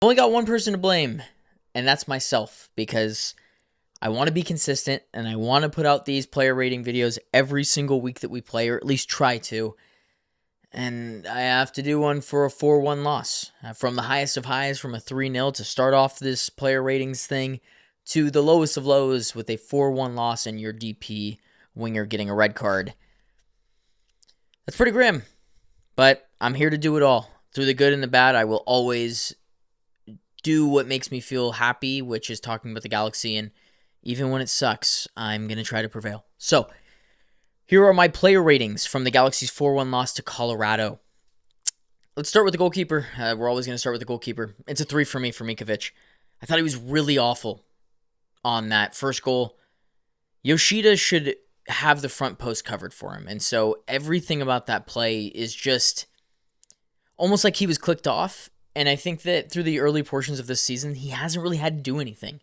Only got one person to blame, and that's myself, because I want to be consistent and I want to put out these player rating videos every single week that we play, or at least try to. And I have to do one for a 4-1 loss. From the highest of highs, from a 3-0 to start off this player ratings thing, to the lowest of lows with a 4-1 loss and your DP winger getting a red card. That's pretty grim, but I'm here to do it all. Through the good and the bad, I will always do what makes me feel happy, which is talking about the Galaxy, and even when it sucks, I'm going to try to prevail. So, here are my player ratings from the Galaxy's 4-1 loss to Colorado. Let's start with the goalkeeper. We're always going to start with the goalkeeper. It's a 3 for me for Mikovic. I thought he was really awful on that first goal. Yoshida should have the front post covered for him, and so everything about that play is just almost like he was clicked off. And I think that through the early portions of this season, he hasn't really had to do anything.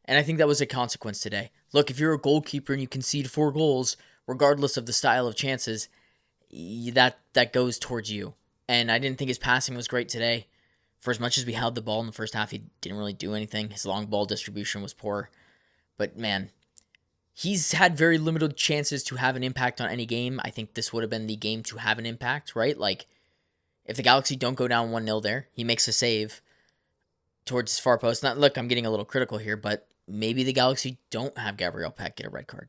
And I think that was a consequence today. Look, if you're a goalkeeper and you concede 4 goals, regardless of the style of chances, that goes towards you. And I didn't think his passing was great today. For as much as we held the ball in the first half, he didn't really do anything. His long ball distribution was poor. But man, he's had very limited chances to have an impact on any game. I think this would have been the game to have an impact, right? Like, if the Galaxy don't go down 1-0 there, he makes a save towards his far post. Not, look, I'm getting a little critical here, but maybe the Galaxy don't have Gabriel Pec get a red card.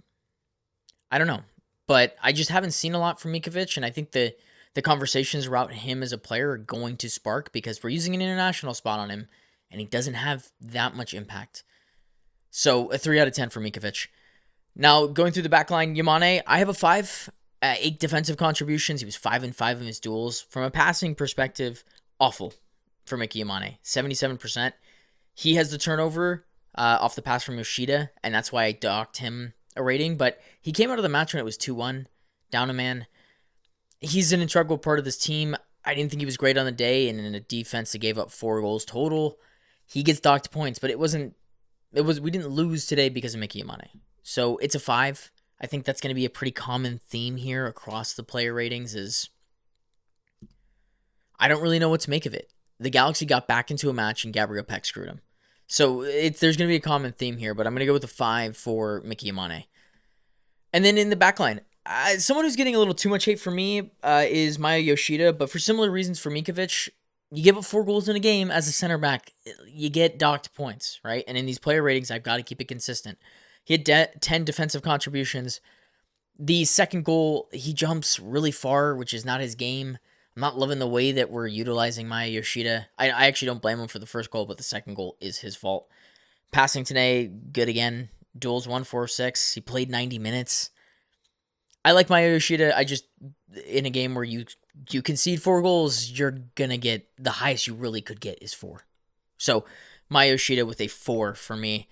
I don't know. But I just haven't seen a lot from Mikovic, and I think the conversations around him as a player are going to spark because we're using an international spot on him, and he doesn't have that much impact. So a 3 out of 10 for Mikovic. Now, going through the back line, Yamane, I have a 5. 8 defensive contributions. He was 5 and 5 in his duels. From a passing perspective, awful for Mickey Yamane. 77%. He has the turnover off the pass from Yoshida, and that's why I docked him a rating. But he came out of the match when it was 2-1, down a man. He's an integral part of this team. I didn't think he was great on the day, and in a defense that gave up 4 goals total, he gets docked points. But we didn't lose today because of Mickey Yamane. So it's a 5. I think that's going to be a pretty common theme here across the player ratings is I don't really know what to make of it. The Galaxy got back into a match and Gabriel Pec screwed him. So there's going to be a common theme here, but I'm going to go with a 5 for Mickey Yamane. And then in the backline, someone who's getting a little too much hate for me is Maya Yoshida, but for similar reasons for Mikovic, you give up 4 goals in a game as a center back, you get docked points, right? And in these player ratings, I've got to keep it consistent. He had 10 defensive contributions. The second goal, he jumps really far, which is not his game. I'm not loving the way that we're utilizing Maya Yoshida. I actually don't blame him for the first goal, but the second goal is his fault. Passing today, good again. Duels 1-4-6. He played 90 minutes. I like Maya Yoshida. I just, in a game where you concede 4 goals, you're going to get, the highest you really could get is 4. So, Maya Yoshida with a 4 for me.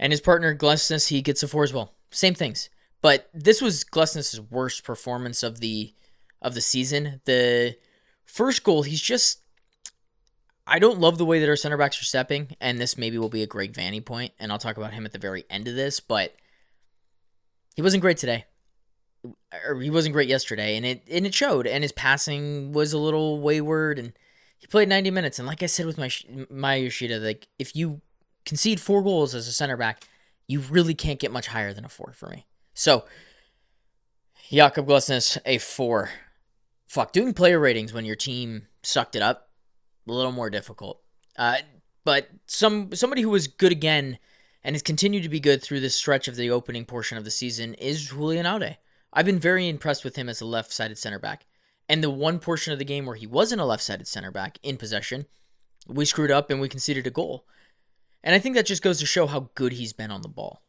And his partner, Glesnes, he gets a 4 as well. Same things. But this was Glesnes' worst performance of the season. The first goal, he's just... I don't love the way that our center backs are stepping, and this maybe will be a Greg Vanney point, and I'll talk about him at the very end of this, but he wasn't great today. Or he wasn't great yesterday, and it showed, and his passing was a little wayward, and he played 90 minutes, and like I said with my Yoshida, like, if you concede 4 goals as a center back, you really can't get much higher than a 4 for me. So, Jakob Glesnes, a 4. Fuck, doing player ratings when your team sucked it up, a little more difficult. But somebody who was good again and has continued to be good through this stretch of the opening portion of the season is Julian Aude. I've been very impressed with him as a left-sided center back. And the one portion of the game where he wasn't a left-sided center back in possession, we screwed up and we conceded a goal. And I think that just goes to show how good he's been on the ball.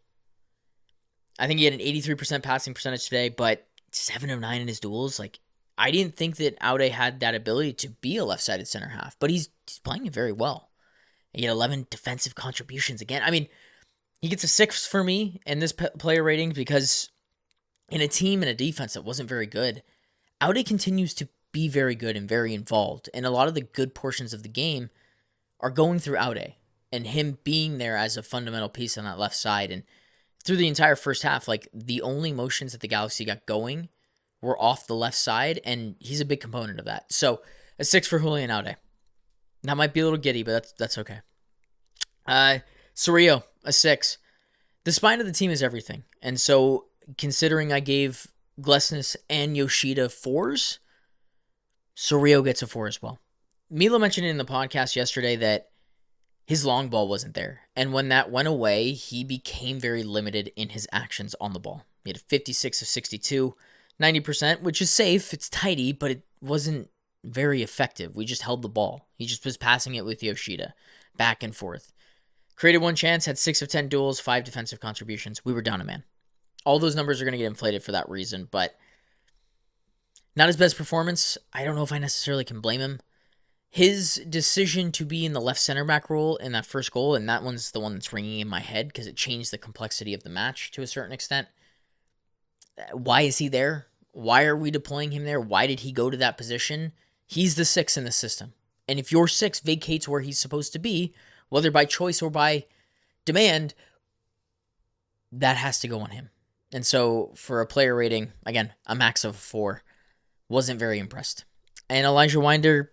I think he had an 83% passing percentage today, but 7 of 9 in his duels. Like, I didn't think that Aude had that ability to be a left-sided center half, but he's playing it very well. He had 11 defensive contributions again. I mean, he gets a 6 for me in this player rating because in a team and a defense that wasn't very good, Aude continues to be very good and very involved, and a lot of the good portions of the game are going through Aude. And him being there as a fundamental piece on that left side. And through the entire first half, like, the only motions that the Galaxy got going were off the left side, and he's a big component of that. So, a 6 for Julian Aude. That might be a little giddy, but that's okay. Sorrillo, a 6. The spine of the team is everything. And so, considering I gave Glesnes and Yoshida 4s, Sorrillo gets a 4 as well. Milo mentioned in the podcast yesterday that his long ball wasn't there. And when that went away, he became very limited in his actions on the ball. He had a 56 of 62, 90%, which is safe. It's tidy, but it wasn't very effective. We just held the ball. He just was passing it with Yoshida back and forth. Created 1 chance, had 6 of 10 duels, 5 defensive contributions. We were down a man. All those numbers are going to get inflated for that reason, but not his best performance. I don't know if I necessarily can blame him. His decision to be in the left center back role in that first goal, and that one's the one that's ringing in my head because it changed the complexity of the match to a certain extent. Why is he there? Why are we deploying him there? Why did he go to that position? He's the 6 in the system. And if your 6 vacates where he's supposed to be, whether by choice or by demand, that has to go on him. And so for a player rating, again, a max of 4, wasn't very impressed. And Elijah Winder,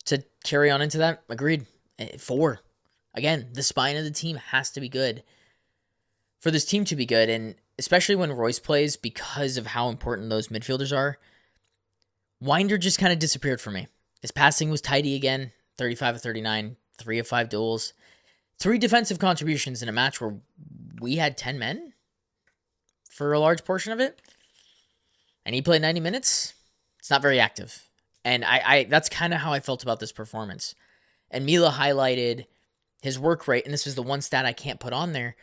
to carry on into that, agreed. 4. Again, the spine of the team has to be good for this team to be good, and especially when Royce plays, because of how important those midfielders are, Winder just kind of disappeared for me. His passing was tidy again, 35 of 39, 3 of 5 duels, 3 defensive contributions in a match where we had 10 men for a large portion of it, and he played 90 minutes. It's not very active. And I that's kind of how I felt about this performance. And Mila highlighted his work rate, and this is the one stat I can't put on there.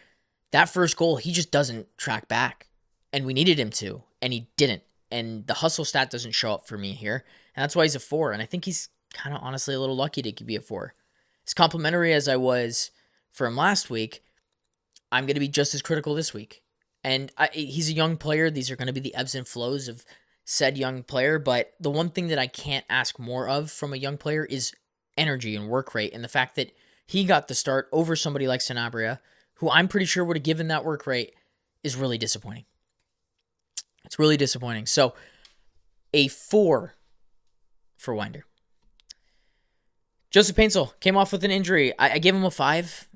That first goal, he just doesn't track back. And we needed him to, and he didn't. And the hustle stat doesn't show up for me here. And that's why he's a 4. And I think he's kind of honestly a little lucky to be a 4. As complimentary as I was for him last week, I'm going to be just as critical this week. And he's a young player. These are going to be the ebbs and flows of said young player, but the one thing that I can't ask more of from a young player is energy and work rate, and the fact that he got the start over somebody like Sanabria, who I'm pretty sure would have given that work rate, is really disappointing. It's really disappointing. So, a 4 for Winder. Joseph Paintsel came off with an injury. I gave him a 5.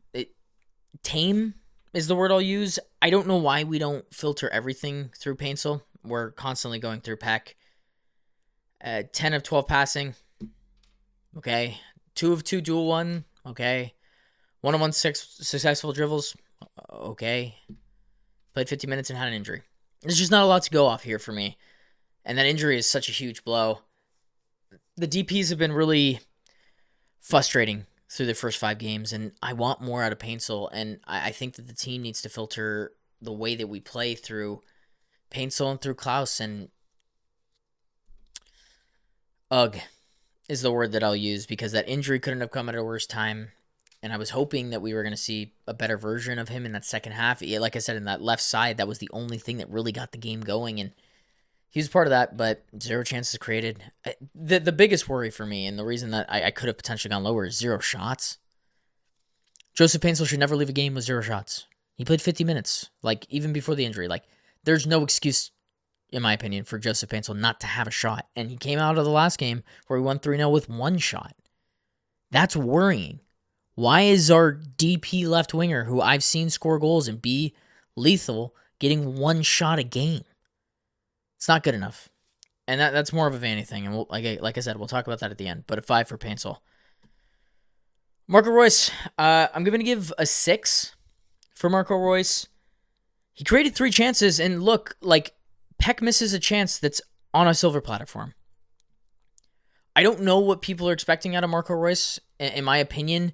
Tame is the word I'll use. I don't know why we don't filter everything through Paintsel. We're constantly going through Pec. 10 of 12 passing. Okay. 2 of 2 dual 1. Okay. 1 of 1 6 successful dribbles. Okay. Played 50 minutes and had an injury. There's just not a lot to go off here for me. And that injury is such a huge blow. The DPs have been really frustrating through the first 5 games, and I want more out of Paintsel, and I think that the team needs to filter the way that we play through Paintsel and through Klaus, and ugh is the word that I'll use, because that injury couldn't have come at a worse time, and I was hoping that we were going to see a better version of him in that second half. Like I said, in that left side, that was the only thing that really got the game going, and he was part of that, but 0 chances created. The biggest worry for me, and the reason that I could have potentially gone lower, is 0 shots. Joseph Paintsel should never leave a game with 0 shots. He played 50 minutes, like, even before the injury. Like, there's no excuse, in my opinion, for Joseph Paintsel not to have a shot. And he came out of the last game where he won 3-0 with 1 shot. That's worrying. Why is our DP left winger, who I've seen score goals and be lethal, getting 1 shot a game? It's not good enough. And that's more of a vanity thing. And like I said, we'll talk about that at the end. But a 5 for Paintsel. Marco Reus, I'm going to give a 6 for Marco Reus. He created 3 chances, and look, like, Pec misses a chance that's on a silver platter for him. I don't know what people are expecting out of Marco Reus. In my opinion,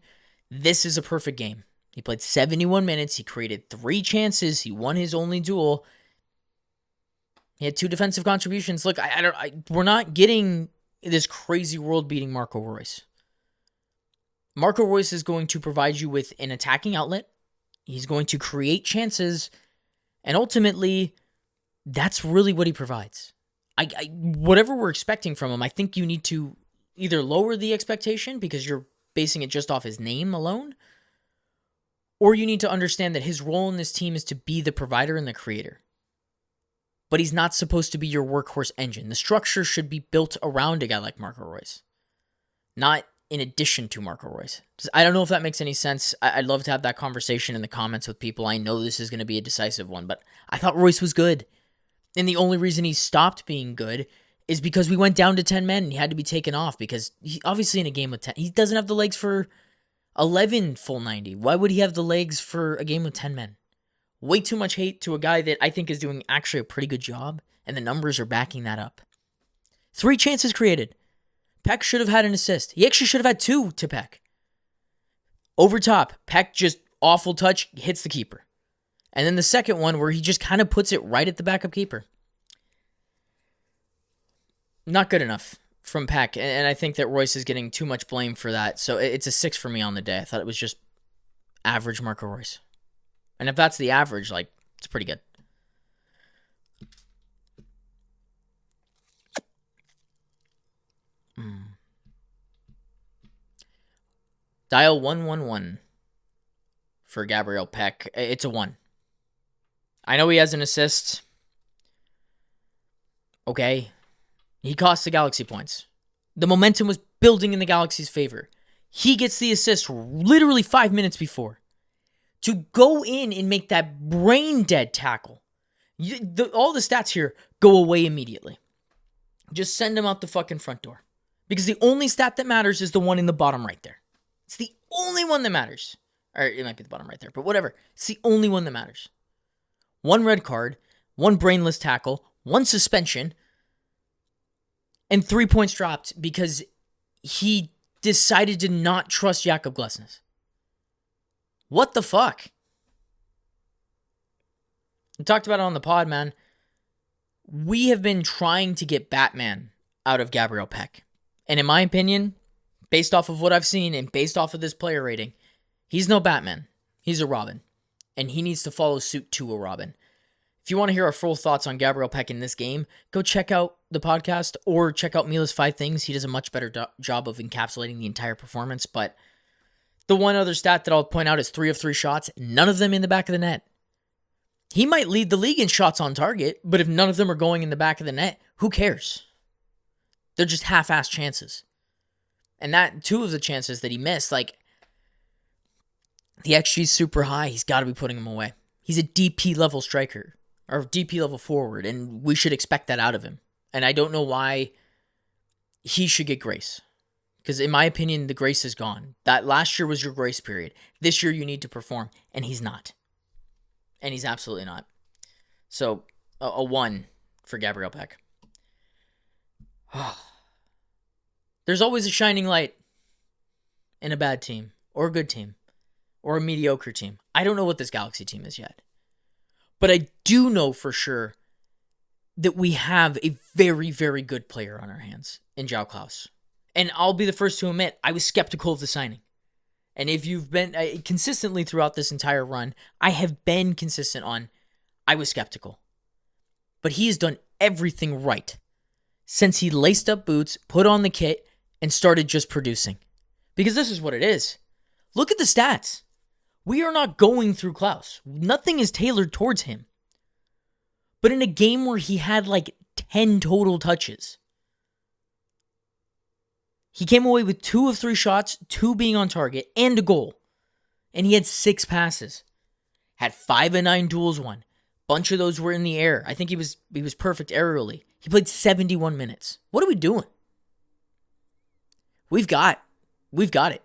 this is a perfect game. He played 71 minutes. He created 3 chances. He won his only duel. He had 2 defensive contributions. Look, we're not getting this crazy world-beating Marco Reus. Marco Reus is going to provide you with an attacking outlet. He's going to create chances. And ultimately, that's really what he provides. Whatever we're expecting from him, I think you need to either lower the expectation because you're basing it just off his name alone, or you need to understand that his role in this team is to be the provider and the creator. But he's not supposed to be your workhorse engine. The structure should be built around a guy like Marco Reus, not in addition to Marco Royce. I don't know if that makes any sense. I'd love to have that conversation in the comments with people. I know this is going to be a decisive one, but I thought Royce was good. And the only reason he stopped being good is because we went down to 10 men and he had to be taken off because he, obviously in a game with 10, he doesn't have the legs for 11 full 90. Why would he have the legs for a game with 10 men? Way too much hate to a guy that I think is doing actually a pretty good job, and the numbers are backing that up. 3 chances created. Pec should have had an assist. He actually should have had 2 to Pec. Over top, Pec just awful touch, hits the keeper. And then the second one where he just kind of puts it right at the backup keeper. Not good enough from Pec, and I think that Royce is getting too much blame for that. So it's a 6 for me on the day. I thought it was just average Marco Royce. And if that's the average, like, it's pretty good. Dial 111 for Gabriel Pec. It's a 1. I know he has an assist. Okay. He cost the Galaxy points. The momentum was building in the Galaxy's favor. He gets the assist literally 5 minutes before. To go in and make that brain-dead tackle. All the stats here go away immediately. Just send him out the fucking front door. Because the only stat that matters is the one in the bottom right there. It's the only one that matters. Or it might be the bottom right there, but whatever. It's the only one that matters. 1 red card, 1 brainless tackle, 1 suspension, and 3 points dropped because he decided to not trust Jakob Glesnes. What the fuck? We talked about it on the pod, man. We have been trying to get Batman out of Gabriel Pec. And in my opinion, based off of what I've seen and based off of this player rating, he's no Batman. He's a Robin. And he needs to follow suit to a Robin. If you want to hear our full thoughts on Gabriel Pec in this game, go check out the podcast or check out Mila's 5 Things. He does a much better job of encapsulating the entire performance. But the one other stat that I'll point out is 3 of 3 shots, none of them in the back of the net. He might lead the league in shots on target, but if none of them are going in the back of the net, who cares? They're just half-assed chances. And that 2 of the chances that he missed, like, the XG is super high. He's got to be putting them away. He's a DP level striker or DP level forward, and we should expect that out of him. And I don't know why he should get grace. Because in my opinion, the grace is gone. That last year was your grace period. This year you need to perform, and he's not. And he's absolutely not. So, a 1 for Gabriel Pec. There's always a shining light in a bad team, or a good team, or a mediocre team. I don't know what this Galaxy team is yet. But I do know for sure that we have a very, very good player on our hands in João Klaus. And I'll be the first to admit, I was skeptical of the signing. And if you've been consistently throughout this entire run, I have been consistent on, I was skeptical. But he has done everything right since he laced up boots, put on the kit, and started just producing. Because this is what it is. Look at the stats. We are not going through Klaus. Nothing is tailored towards him. But in a game where he had like 10 total touches, he came away with 2 of 3 shots, 2 being on target, and a goal. And he had 6 passes. Had 5 of 9 duels won. Bunch of those were in the air. I think he was perfect aerially. He played 71 minutes. What are we doing? We've got it.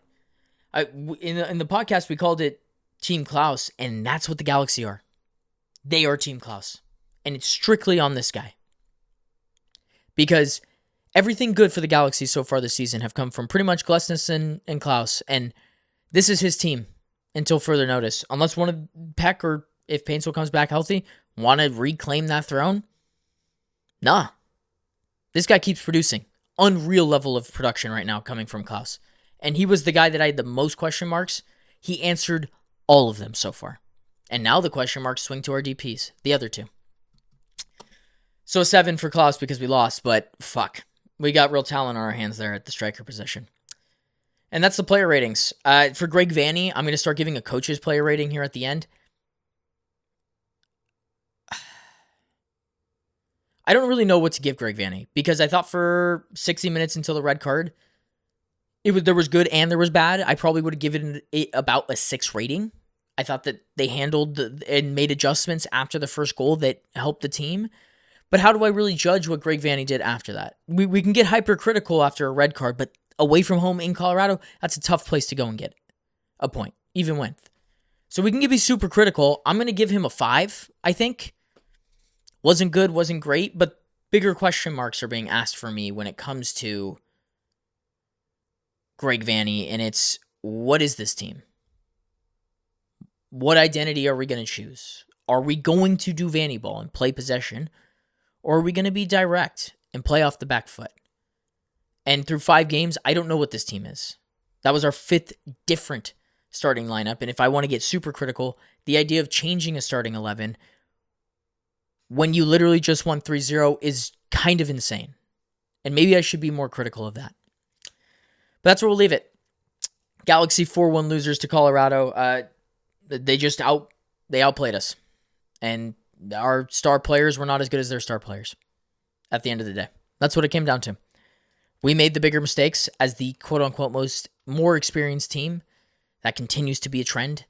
In the podcast, we called it Team Klaus, and that's what the Galaxy are. They are Team Klaus. And it's strictly on this guy. Because everything good for the Galaxy so far this season have come from pretty much Glesnes and Klaus, and this is his team until further notice. Unless one of Pec or if Paintsville comes back healthy, want to reclaim that throne? Nah. This guy keeps producing. Unreal level of production right now coming from Klaus. And he was the guy that I had the most question marks. He answered all of them so far. And now the question marks swing to our DPs, the other 2. So a 7 for Klaus because we lost, but fuck. We got real talent on our hands there at the striker position. And that's the player ratings. For Greg Vanney, I'm going to start giving a coach's player rating here at the end. I don't really know what to give Greg Vanney because I thought for 60 minutes until the red card, There was good and there was bad. I probably would have given it about a 6 rating. I thought that they handled and made adjustments after the first goal that helped the team. But how do I really judge what Greg Vanney did after that? We can get hypercritical after a red card, but away from home in Colorado, that's a tough place to go and get a point, even with. So we can be super critical. I'm going to give him a 5, I think. Wasn't good, wasn't great, but bigger question marks are being asked for me when it comes to Greg Vanney, and it's, what is this team? What identity are we going to choose? Are we going to do Vanney ball and play possession? Or are we going to be direct and play off the back foot? And through 5 games, I don't know what this team is. That was our 5th different starting lineup. And if I want to get super critical, the idea of changing a starting 11 when you literally just won 3-0 is kind of insane. And maybe I should be more critical of that. But that's where we'll leave it. Galaxy 4-1 losers to Colorado. They outplayed us. And our star players were not as good as their star players at the end of the day. That's what it came down to. We made the bigger mistakes as the quote-unquote more experienced team. That continues to be a trend.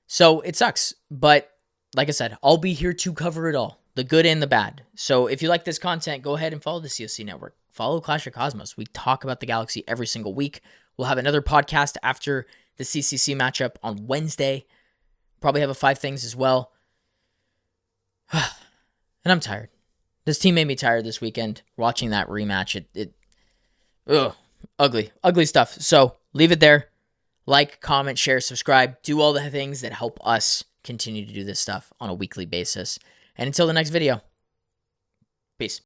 So it sucks. But like I said, I'll be here to cover it all, the good and the bad. So if you like this content, go ahead and follow the C.O.C network. Follow Clash of Cosmos. We talk about the Galaxy every single week. We'll have another podcast after the CCC matchup on Wednesday. Probably have a 5 things as well. And I'm tired. This team made me tired this weekend. Watching that rematch, ugly stuff. So leave it there. Like, comment, share, subscribe. Do all the things that help us continue to do this stuff on a weekly basis. And until the next video, peace.